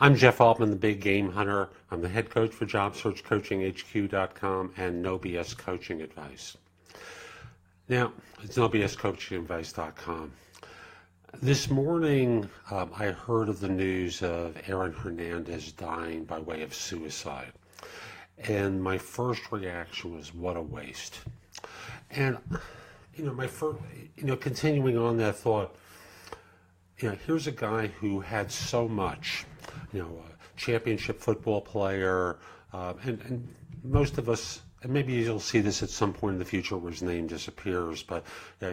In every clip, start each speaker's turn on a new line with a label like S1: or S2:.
S1: I'm Jeff Altman, the Big Game Hunter. I'm the head coach for JobSearchCoachingHQ.com and No BS Coaching Advice. Now, it's NoBSCoachingAdvice.com. This morning, I heard of the news of Hernandez dying by way of suicide. And my first reaction was, what a waste. And, continuing on that thought, here's a guy who had so much, a championship football player, and most of us, and maybe you'll see this at some point in the future where his name disappears, but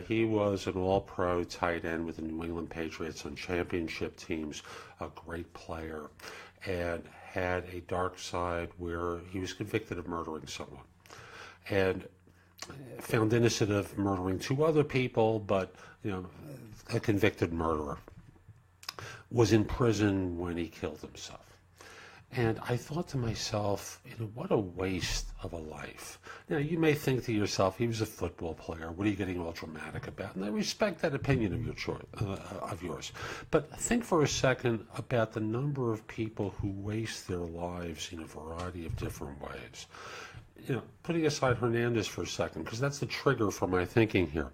S1: he was an all-pro tight end with the New England Patriots on championship teams, a great player, and had a dark side where he was convicted of murdering someone. And found innocent of murdering two other people, but, a convicted murderer. Was in prison when he killed himself. And I thought to myself, what a waste of a life. Now, you may think to yourself, he was a football player. What are you getting all dramatic about? And I respect that opinion of yours. But think for a second about the number of people who waste their lives in a variety of different ways. Putting aside Hernandez for a second, because that's the trigger for my thinking here.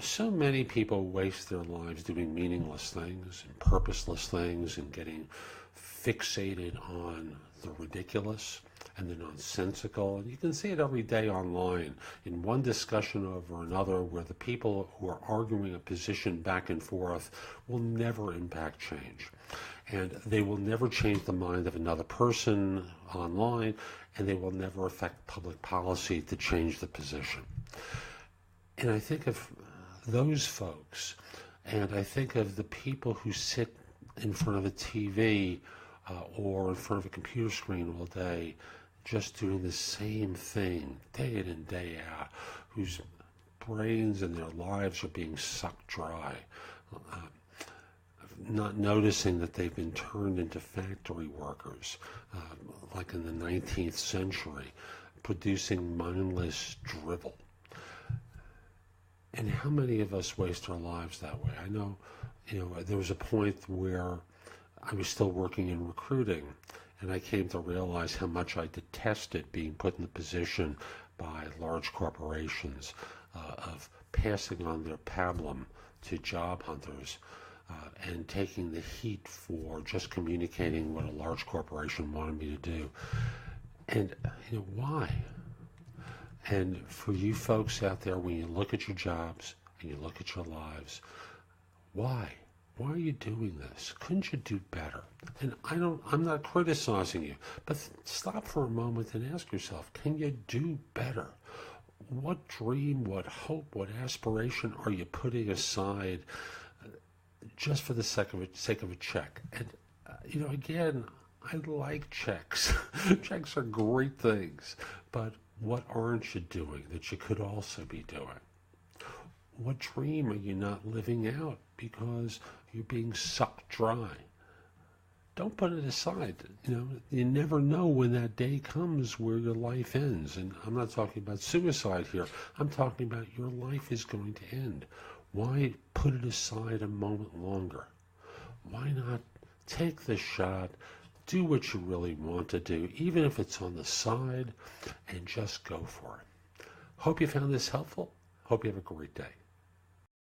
S1: So many people waste their lives doing meaningless things and purposeless things and getting fixated on the ridiculous and the nonsensical. And you can see it every day online in one discussion over another where the people who are arguing a position back and forth will never impact change. And they will never change the mind of another person online, and they will never affect public policy to change the position. And I think of those folks, and I think of the people who sit in front of a TV or in front of a computer screen all day just doing the same thing day in and day out, whose brains and their lives are being sucked dry, not noticing that they've been turned into factory workers like in the 19th century, producing mindless drivel. And how many of us waste our lives that way? I know, there was a point where I was still working in recruiting, and I came to realize how much I detested being put in the position by large corporations of passing on their pablum to job hunters and taking the heat for just communicating what a large corporation wanted me to do. And, why? And for you folks out there, when you look at your jobs and you look at your lives, why? Why are you doing this? Couldn't you do better? And I'm not criticizing you, but stop for a moment and ask yourself, can you do better? What dream, what hope, what aspiration are you putting aside just for the sake of a check? And, again, I like checks. Checks are great things, but what aren't you doing that you could also be doing? What dream are you not living out because you're being sucked dry? Don't put it aside. You never know when that day comes where your life ends. And I'm not talking about suicide here. I'm talking about your life is going to end. Why put it aside a moment longer? Why not take the shot? Do what you really want to do, even if it's on the side, and just go for it. Hope you found this helpful. Hope you have a great day.